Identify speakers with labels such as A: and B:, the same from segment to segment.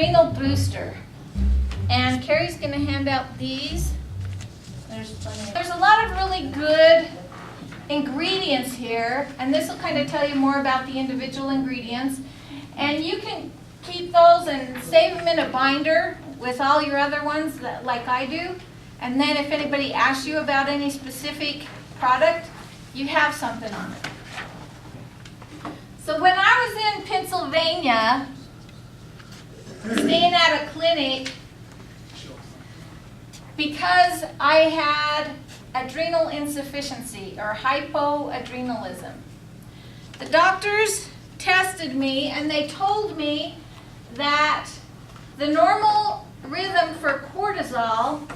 A: Adrenal Booster. And Carrie's going to hand out these. There's a lot of really good ingredients here, and this will kind of tell you more about the individual ingredients. And you can keep those and save them in a binder with all your other ones, like I do. And then if anybody asks you about any specific product, you have something on it. So when I was in Pennsylvania, staying at a clinic, because I had adrenal insufficiency or hypoadrenalism, the doctors tested me and they told me that the normal rhythm for cortisol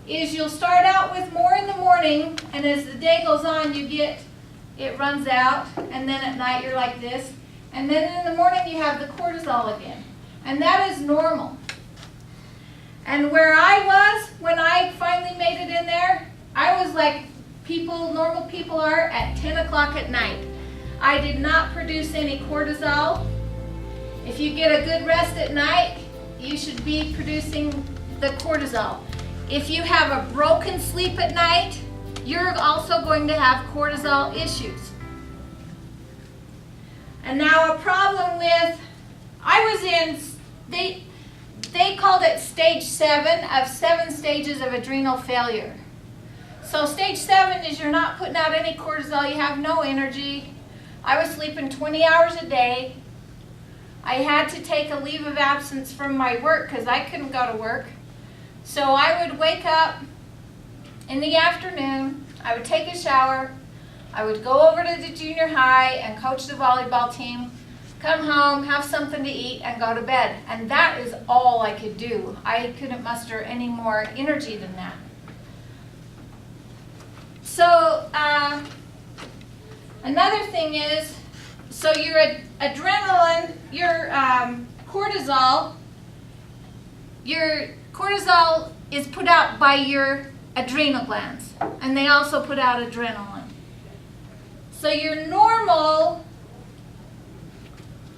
A: is you'll start out with more in the morning, and as the day goes on it runs out, and then at night you're like this, and then in the morning you have the cortisol again, and that is normal. And where I was when I finally made it in there, I was like normal people are at 10 o'clock at night. I did not produce any cortisol. If you get a good rest at night, you should be producing the cortisol. If you have a broken sleep at night, you're also going to have cortisol issues. And now a problem with, they called it stage 7 of 7 stages of adrenal failure. So stage 7 is you're not putting out any cortisol, you have no energy. I was sleeping 20 hours a day. I had to take a leave of absence from my work because I couldn't go to work. So I would wake up in the afternoon, I would take a shower, I would go over to the junior high and coach the volleyball team, come home, have something to eat, and go to bed. And that is all I could do. I couldn't muster any more energy than that. So another thing is, so your adrenaline, your cortisol is put out by your adrenal glands, and they also put out adrenaline. So your normal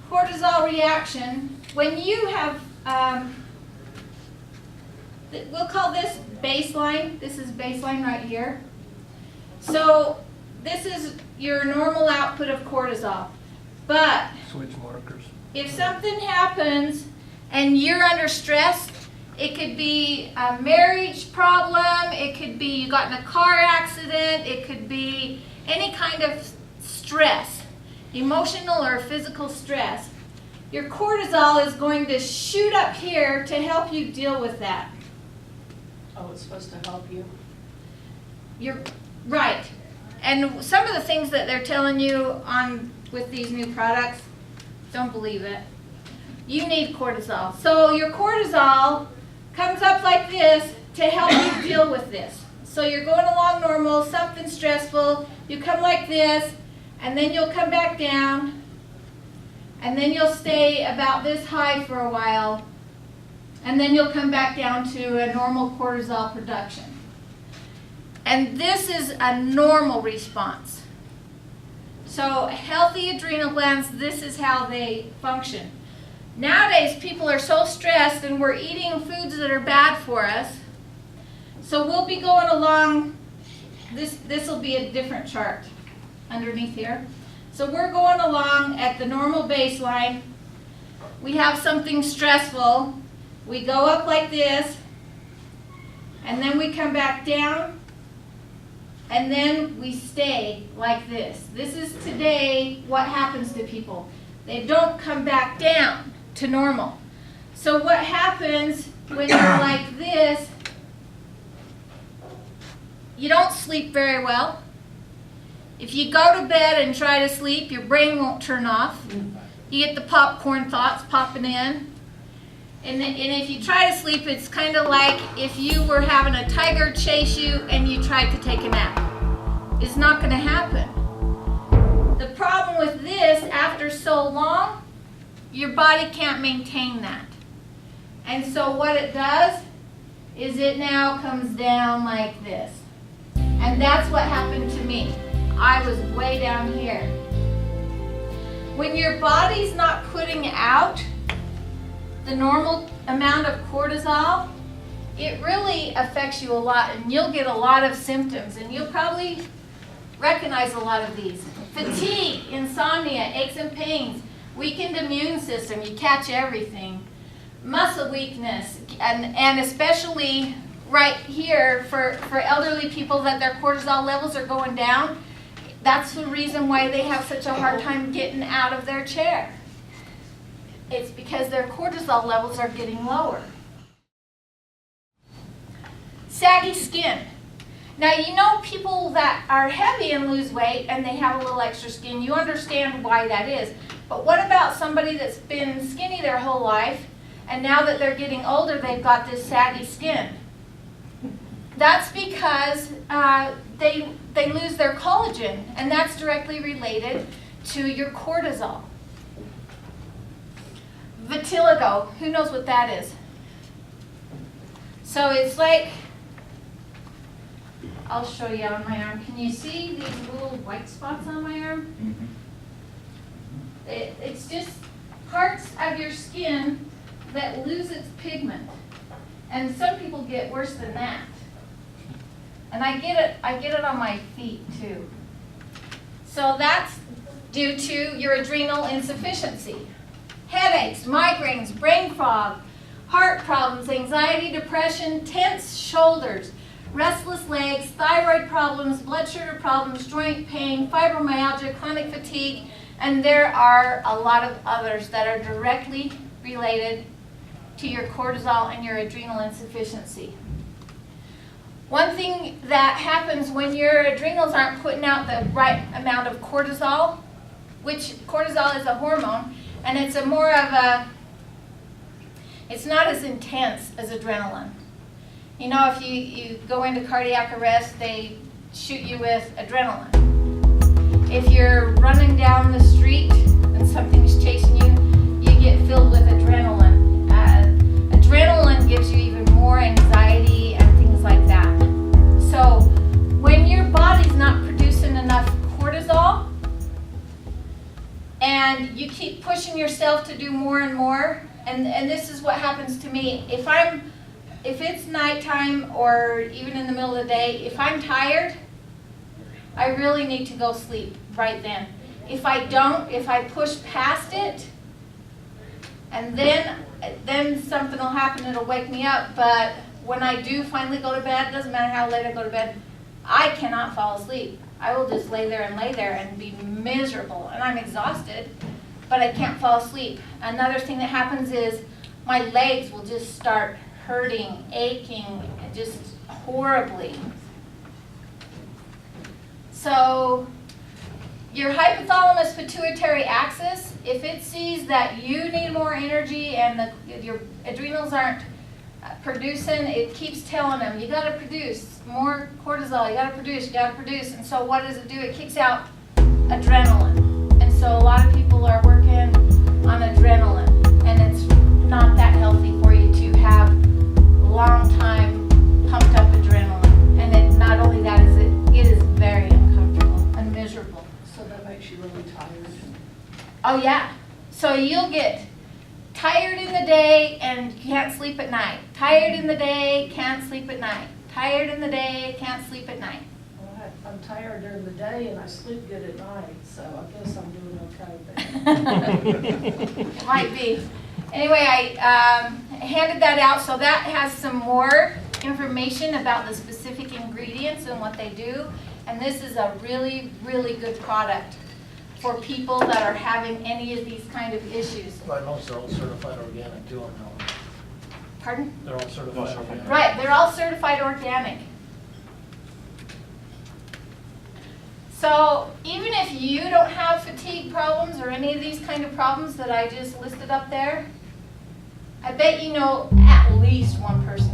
A: cortisol reaction, when you have, we'll call this baseline. This is baseline right here. So this is your normal output of cortisol. But
B: switch markers.
A: If something happens and you're under stress, it could be a marriage problem, it could be you got in a car accident, it could be any kind of stress, emotional or physical stress, your cortisol is going to shoot up here to help you deal with that.
C: Oh, it's supposed to help you?
A: You're right. And some of the things that they're telling you with these new products, don't believe it. You need cortisol. So your cortisol comes up like this to help you deal with this. So you're going along normal, something stressful, you come like this, and then you'll come back down, and then you'll stay about this high for a while, and then you'll come back down to a normal cortisol production. And this is a normal response. So healthy adrenal glands, this is how they function. Nowadays, people are so stressed and we're eating foods that are bad for us. So we'll be going along, this will be a different chart underneath here. So we're going along at the normal baseline. We have something stressful. We go up like this, and then we come back down, and then we stay like this. This is today what happens to people. They don't come back down to normal. So what happens when you're like this, you don't sleep very well. If you go to bed and try to sleep, your brain won't turn off. You get the popcorn thoughts popping in. And if you try to sleep, it's kind of like if you were having a tiger chase you and you tried to take a nap. It's not going to happen. The problem with this, after so long, your body can't maintain that. And so what it does is it now comes down like this. And that's what happened to me. I was way down here. When your body's not putting out the normal amount of cortisol, it really affects you a lot, and you'll get a lot of symptoms, and you'll probably recognize a lot of these. Fatigue, insomnia, aches and pains, weakened immune system, you catch everything. Muscle weakness, and especially right here for elderly people that their cortisol levels are going down. That's the reason why they have such a hard time getting out of their chair. It's because their cortisol levels are getting lower. Saggy skin. Now, you know people that are heavy and lose weight and they have a little extra skin, you understand why that is. But what about somebody that's been skinny their whole life and now that they're getting older they've got this saggy skin? That's because they lose their collagen, and that's directly related to your cortisol. Vitiligo, who knows what that is? So it's like, I'll show you on my arm. Can you see these little white spots on my arm? It's just parts of your skin that lose its pigment. And some people get worse than that. And I get it on my feet too. So that's due to your adrenal insufficiency. Headaches, migraines, brain fog, heart problems, anxiety, depression, tense shoulders, restless legs, thyroid problems, blood sugar problems, joint pain, fibromyalgia, chronic fatigue, and there are a lot of others that are directly related to your cortisol and your adrenal insufficiency. One thing that happens when your adrenals aren't putting out the right amount of cortisol, which cortisol is a hormone, and it's it's not as intense as adrenaline. You know, if you go into cardiac arrest, they shoot you with adrenaline. If you're running down the street and something's chasing you, you get filled with adrenaline. Adrenaline gives you even more anxiety and things like that. So when your body's not producing enough cortisol and you keep pushing yourself to do more and more, and this is what happens to me. If it's nighttime or even in the middle of the day, if I'm tired, I really need to go sleep right then. If I don't, if I push past it, and then something will happen, it'll wake me up. But when I do finally go to bed, it doesn't matter how late I go to bed, I cannot fall asleep. I will just lay there and be miserable. And I'm exhausted, but I can't fall asleep. Another thing that happens is my legs will just start hurting, aching, just horribly. So your hypothalamus pituitary axis, if it sees that you need more energy and your adrenals aren't producing, it keeps telling them, you got to produce more cortisol, you got to produce. And so what does it do? It kicks out adrenaline. And so a lot of people are working on adrenaline, and it's not that healthy for you to have long time pumped up adrenaline. And not only that, it is very uncomfortable and miserable.
C: So that makes you really tired.
A: Oh yeah. So you'll get tired in the day and can't sleep at night. Tired in the day, can't sleep at night. Tired in the day, can't sleep at night.
C: Well, I'm tired during the day and I sleep good at night, so I guess I'm doing okay there.
A: It might be. Anyway, I handed that out, so that has some more information about the specific ingredients and what they do. And this is a really, really good product for people that are having any of these kind of issues.
B: I know they're all certified organic too, I know.
A: Pardon?
B: They're all certified organic.
A: Right, they're all certified organic. So even if you don't have fatigue problems or any of these kind of problems that I just listed up there, I bet you know at least one person